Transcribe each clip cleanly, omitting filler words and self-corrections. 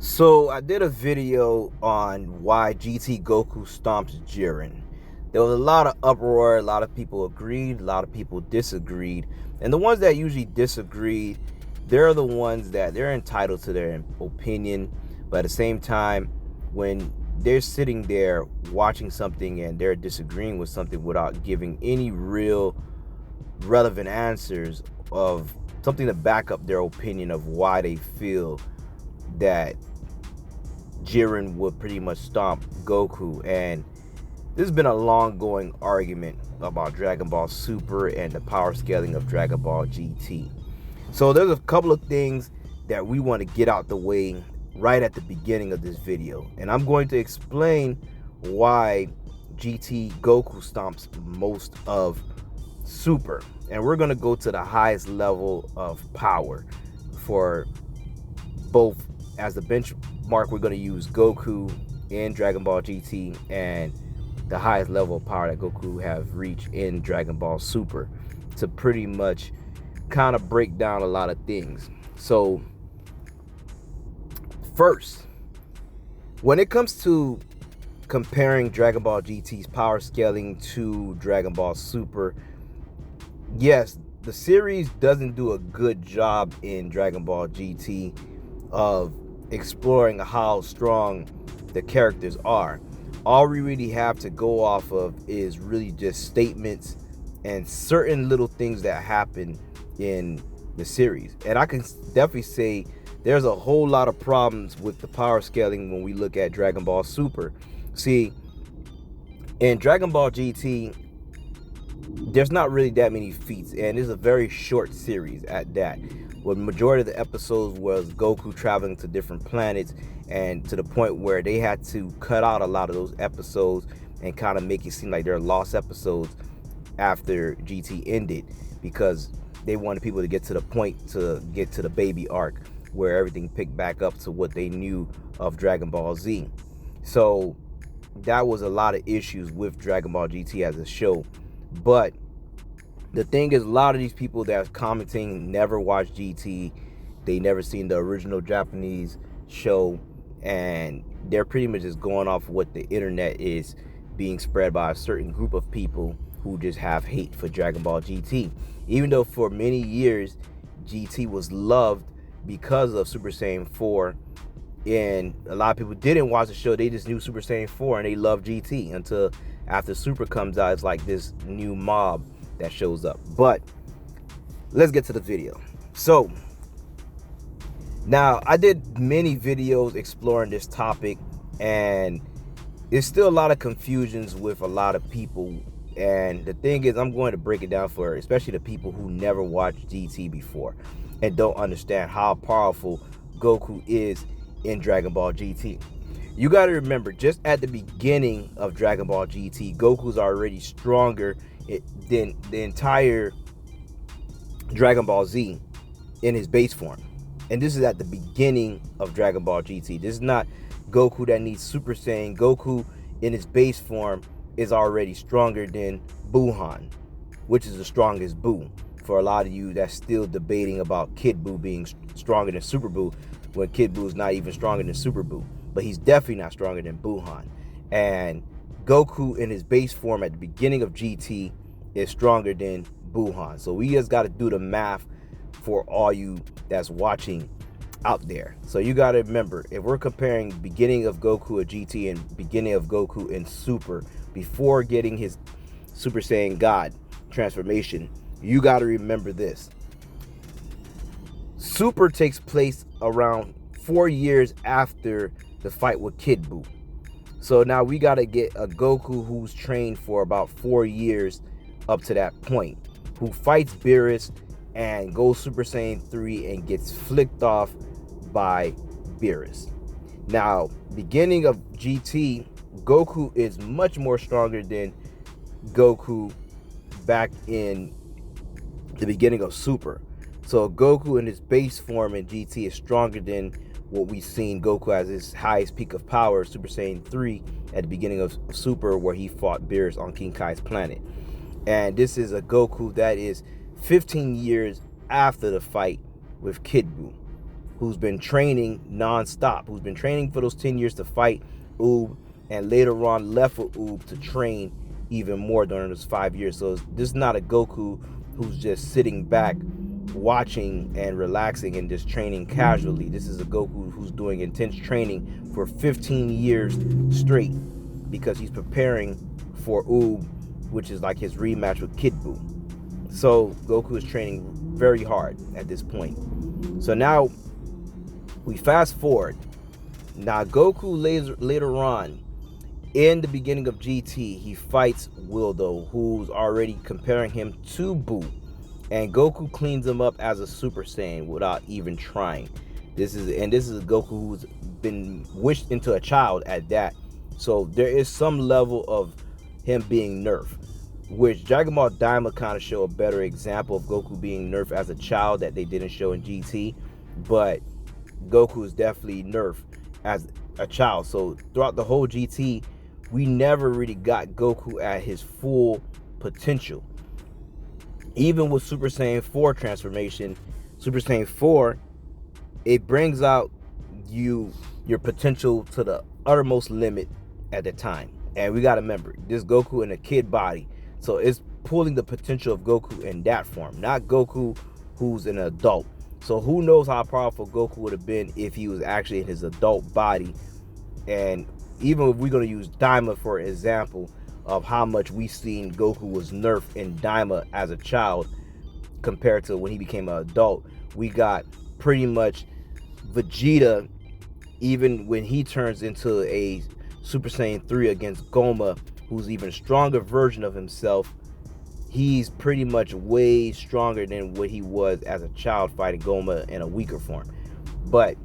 So I did a video on why GT Goku stomps Jiren. There was a lot of uproar, a lot of people agreed, a lot of people disagreed. And the ones that usually disagreed, they're the ones that they're entitled to their opinion. But at the same time, when they're sitting there watching something and they're disagreeing with something without giving any real relevant answers of something to back up their opinion of why they feel that Jiren would pretty much stomp Goku. And this has been a long going argument about Dragon Ball Super and the power scaling of Dragon Ball GT. So there's a couple of things that we want to get out the way right at the beginning of this video. And I'm going to explain why GT Goku stomps most of Super. And we're going to go to the highest level of power for both. As the benchmark, we're going to use Goku in Dragon Ball GT and the highest level of power that Goku have reached in Dragon Ball Super to pretty much kind of break down a lot of things. So first, when it comes to comparing Dragon Ball GT's power scaling to Dragon Ball Super, yes, the series doesn't do a good job in Dragon Ball GT of exploring how strong the characters are. All we really have to go off of is really just statements and certain little things that happen in the series. And I can definitely say there's a whole lot of problems with the power scaling when we look at Dragon Ball Super. See, in Dragon Ball GT, there's not really that many feats, and it's a very short series at that. Well, the majority of the episodes was Goku traveling to different planets, and to the point where they had to cut out a lot of those episodes and kind of make it seem like they're lost episodes after GT ended, because they wanted people to get to the point to get to the baby arc where everything picked back up to what they knew of Dragon Ball Z. So that was a lot of issues with Dragon Ball GT as a show. But the thing is, a lot of these people that's commenting never watched GT. They never seen the original Japanese show, and they're pretty much just going off what the internet is being spread by a certain group of people who just have hate for Dragon Ball GT. Even though for many years GT was loved because of Super Saiyan 4, and a lot of people didn't watch the show, they just knew Super Saiyan 4 and they loved GT until after Super comes out, it's like this new mob that shows up. But let's get to the video. So now I did many videos exploring this topic, and there's still a lot of confusions with a lot of people. And the thing is, I'm going to break it down for especially the people who never watched GT before and don't understand how powerful Goku is in Dragon Ball GT. You got to remember, just at the beginning of Dragon Ball GT, Goku's already stronger than the entire Dragon Ball Z in his base form. And this is at the beginning of Dragon Ball GT. This is not Goku that needs Super Saiyan. Goku in his base form is already stronger than Buhan, which is the strongest Buu. For a lot of you that's still debating about Kid Buu being stronger than Super Buu, when Kid Buu is not even stronger than Super Buu. But he's definitely not stronger than Buhan. And Goku in his base form at the beginning of GT is stronger than Buhan. So we just got to do the math for all you that's watching out there. So you got to remember, if we're comparing beginning of Goku at GT and beginning of Goku in Super, before getting his Super Saiyan God transformation, you got to remember this. Super takes place around 4 years after the fight with Kid Buu. So now we got to get a Goku who's trained for about 4 years up to that point, who fights Beerus and goes Super Saiyan 3 and gets flicked off by Beerus. Now, beginning of GT, Goku is much more stronger than Goku back in the beginning of Super. So Goku in his base form in GT is stronger than what we've seen Goku as his highest peak of power, Super Saiyan 3, at the beginning of Super, where he fought Beerus on King Kai's planet. And this is a Goku that is 15 years after the fight with Kid Buu. who's been training non-stop, who's been training for those 10 years to fight Oob, and later on left with Oob to train even more during those 5 years. So this is not a Goku who's just sitting back watching and relaxing and just training casually. This is a Goku who's doing intense training for 15 years straight because he's preparing for Oob, which is like his rematch with Kid Buu. So Goku is training very hard at this point. So now we fast forward. Now Goku later on, in the beginning of GT, he fights Wildo, who's already comparing him to Buu. And Goku cleans him up as a Super Saiyan without even trying. This is a Goku who's been wished into a child at that. So there is some level of him being nerfed, which Dragon Ball Daima kind of show a better example of Goku being nerfed as a child that they didn't show in GT. But Goku is definitely nerfed as a child. So throughout the whole GT, we never really got Goku at his full potential. Even with Super Saiyan 4 transformation, Super Saiyan 4, it brings out your potential to the uttermost limit at the time. And we got to remember, this Goku in a kid body. So it's pulling the potential of Goku in that form, not Goku who's an adult. So who knows how powerful Goku would have been if he was actually in his adult body. And even if we're going to use Daima for example of how much we've seen Goku was nerfed in Daima as a child compared to when he became an adult, we got pretty much Vegeta, even when he turns into a Super Saiyan 3 against Goma, who's even stronger version of himself, he's pretty much way stronger than what he was as a child fighting Goma in a weaker form. But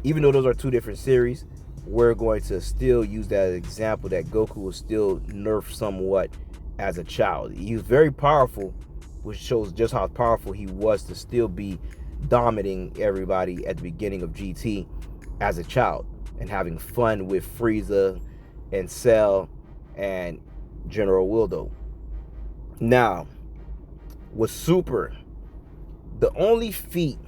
even though those are two different series, we're going to still use that as an example that Goku was still nerfed somewhat as a child. He was very powerful, which shows just how powerful he was to still be dominating everybody at the beginning of GT as a child and having fun with Frieza and Cell and General Wildo. Now, with Super, the only feat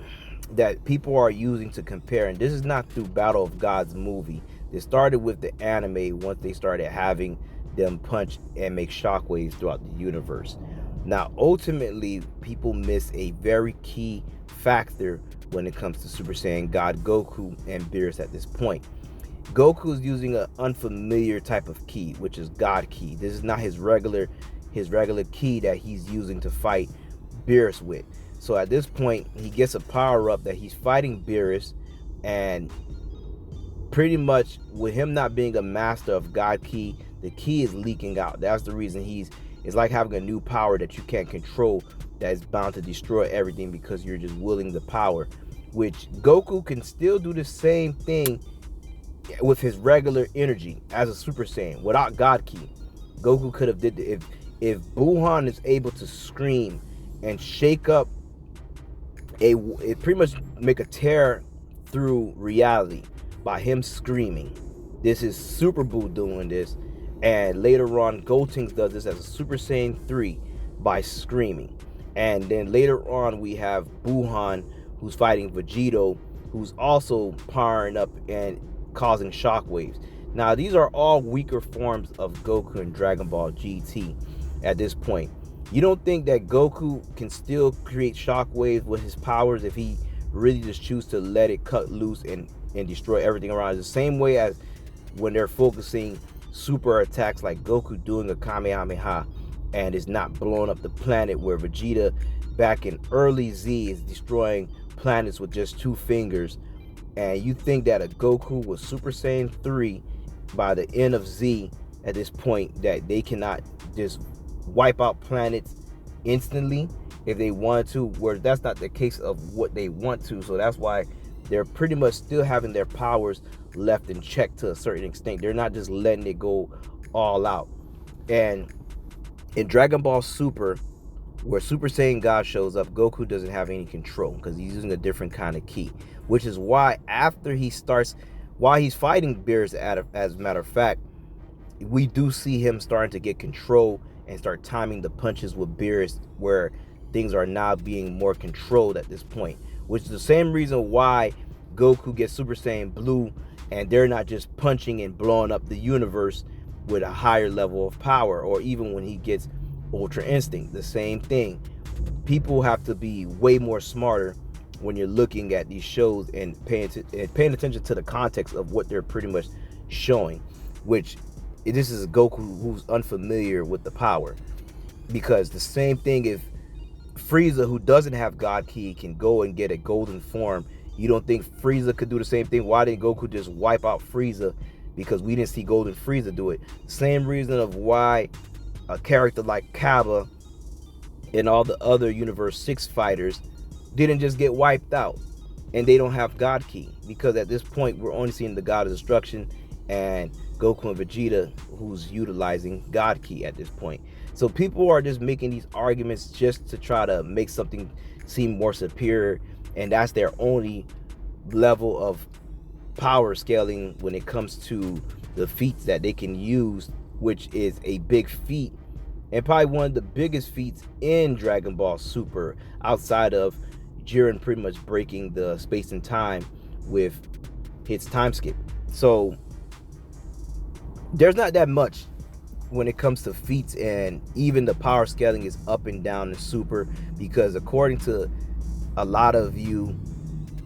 that people are using to compare, and this is not through Battle of Gods movie, this started with the anime once they started having them punch and make shockwaves throughout the universe. Now, ultimately, people miss a very key factor when it comes to Super Saiyan God Goku and Beerus at this point. Goku is using an unfamiliar type of ki, which is God Ki. This is not his regular ki that he's using to fight Beerus with. So at this point, he gets a power-up that he's fighting Beerus, and pretty much with him not being a master of God Ki, the ki is leaking out. That's the reason it's like having a new power that you can't control that is bound to destroy everything because you're just willing the power, which Goku can still do the same thing with his regular energy as a Super Saiyan without God Ki. Goku could have did if Buhan is able to scream and shake up it pretty much make a tear through reality by him screaming. This is Super Buu doing this, and later on Gotenks does this as a Super Saiyan 3 by screaming. And then later on we have Buhan who's fighting Vegito, who's also powering up and causing shockwaves. Now these are all weaker forms of Goku in Dragon Ball GT at this point. You don't think that Goku can still create shockwaves with his powers if he really just chooses to let it cut loose and destroy everything around? It's the same way as when they're focusing super attacks like Goku doing a Kamehameha and is not blowing up the planet, where Vegeta back in early Z is destroying planets with just 2 fingers. And you think that a Goku with Super Saiyan 3 by the end of Z at this point, that they cannot just wipe out planets instantly if they wanted to, where that's not the case of what they want to. So that's why they're pretty much still having their powers left in check to a certain extent. They're not just letting it go all out. And in Dragon Ball Super, where Super Saiyan God shows up, Goku doesn't have any control because he's using a different kind of ki, which is why after he starts, while he's fighting Beerus, as a matter of fact, we do see him starting to get control and start timing the punches with Beerus, where things are now being more controlled at this point. which is the same reason why Goku gets Super Saiyan Blue and they're not just punching and blowing up the universe with a higher level of power, or even when he gets Ultra Instinct, the same thing. People have to be way more smarter when you're looking at these shows and paying attention to the context of what they're pretty much showing, which this is a Goku who's unfamiliar with the power. Because the same thing, if Frieza, who doesn't have God Ki, can go and get a golden form, you don't think Frieza could do the same thing? Why didn't Goku just wipe out Frieza? Because we didn't see Golden Frieza do it. Same reason of why a character like Kaba and all the other Universe 6 fighters didn't just get wiped out and they don't have God Ki, because at this point we're only seeing the God of Destruction and Goku and Vegeta who's utilizing God Ki at this point. So people are just making these arguments just to try to make something seem more superior, and that's their only level of power scaling when it comes to the feats that they can use, which is a big feat and probably one of the biggest feats in Dragon Ball Super, outside of Jiren pretty much breaking the space and time with his time skip. So there's not that much when it comes to feats, and even the power scaling is up and down in Super, because according to a lot of you,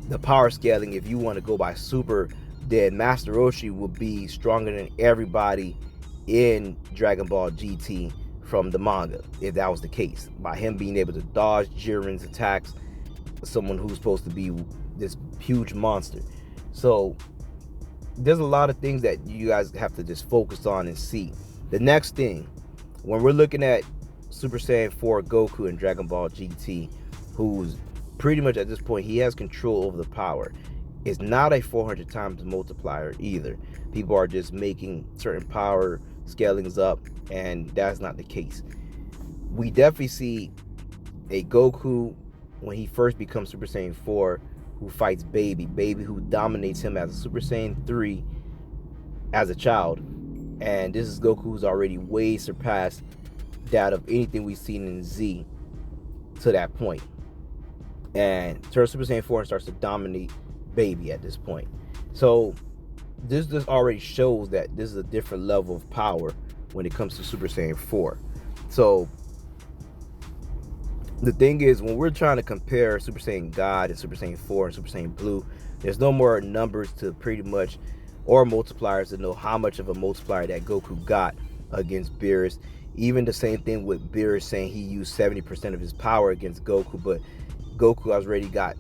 the power scaling, if you want to go by Super, then Master Roshi will be stronger than everybody in Dragon Ball GT from the manga, if that was the case, by him being able to dodge Jiren's attacks, someone who's supposed to be this huge monster. So there's a lot of things that you guys have to just focus on and see. The next thing, when we're looking at Super Saiyan 4 Goku in Dragon Ball GT, who's pretty much at this point, he has control over the power. It's not a 400 times multiplier either. People are just making certain power scalings up, and that's not the case. We definitely see a Goku when he first becomes Super Saiyan 4 who fights Baby who dominates him as a Super Saiyan 3 as a child. And this is Goku who's already way surpassed that of anything we've seen in Z to that point. And turns Super Saiyan 4 and starts to dominate Baby at this point. So this just already shows that this is a different level of power when it comes to Super Saiyan 4. So the thing is, when we're trying to compare Super Saiyan God and Super Saiyan 4 and Super Saiyan Blue, there's no more numbers to pretty much, or multipliers to know how much of a multiplier that Goku got against Beerus. Even the same thing with Beerus saying he used 70% of his power against Goku, but Goku already got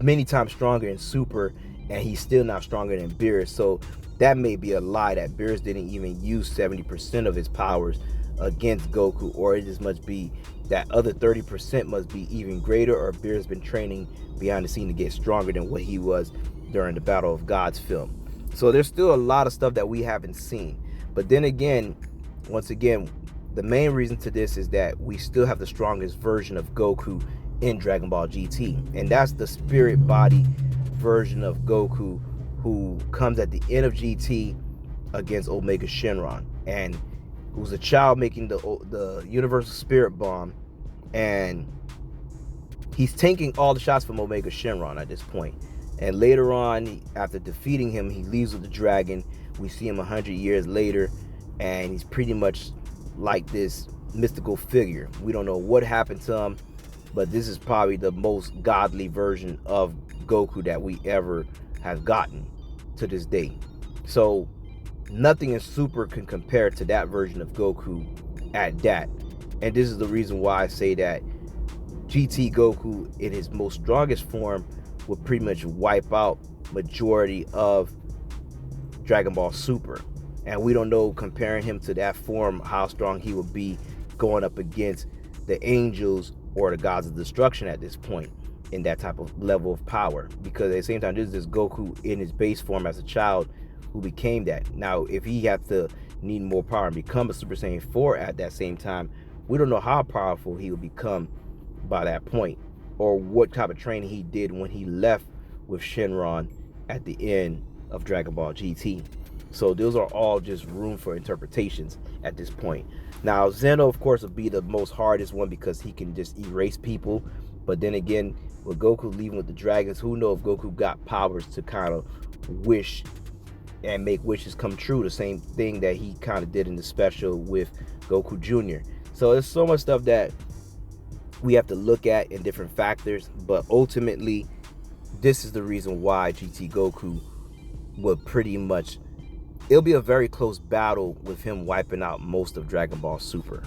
many times stronger in Super, and he's still not stronger than Beerus. So that may be a lie, that Beerus didn't even use 70% of his powers against Goku, or it just must be that other 30% must be even greater, or Beerus been training behind the scene to get stronger than what he was during the Battle of Gods film. So there's still a lot of stuff that we haven't seen. But then again, once again, the main reason to this is that we still have the strongest version of Goku in Dragon Ball GT, and that's the spirit body version of Goku, who comes at the end of GT against Omega Shenron, and who's a child making the Universal Spirit Bomb, and he's tanking all the shots from Omega Shenron at this point. And later on, after defeating him, he leaves with the dragon. We see him 100 years later, and he's pretty much like this mystical figure. We don't know what happened to him, but this is probably the most godly version of Goku that we ever have gotten to this day. So nothing in Super can compare to that version of Goku at that. And this is the reason why I say that GT Goku in his most strongest form would pretty much wipe out majority of Dragon Ball Super. And we don't know, comparing him to that form, how strong he would be going up against the angels or the gods of destruction at this point in that type of level of power. Because at the same time, this is Goku in his base form as a child who became that. Now, if he had to need more power and become a Super Saiyan 4 at that same time, we don't know how powerful he would become by that point, or what type of training he did when he left with Shenron at the end of Dragon Ball GT. So those are all just room for interpretations at this point. Now, Zeno, of course, will be the most hardest one because he can just erase people. But then again, with Goku leaving with the dragons, who knows if Goku got powers to kind of wish and make wishes come true, the same thing that he kind of did in the special with Goku Jr. So there's so much stuff that we have to look at in different factors, but ultimately this is the reason why GT Goku would pretty much, it'll be a very close battle with him wiping out most of Dragon Ball Super.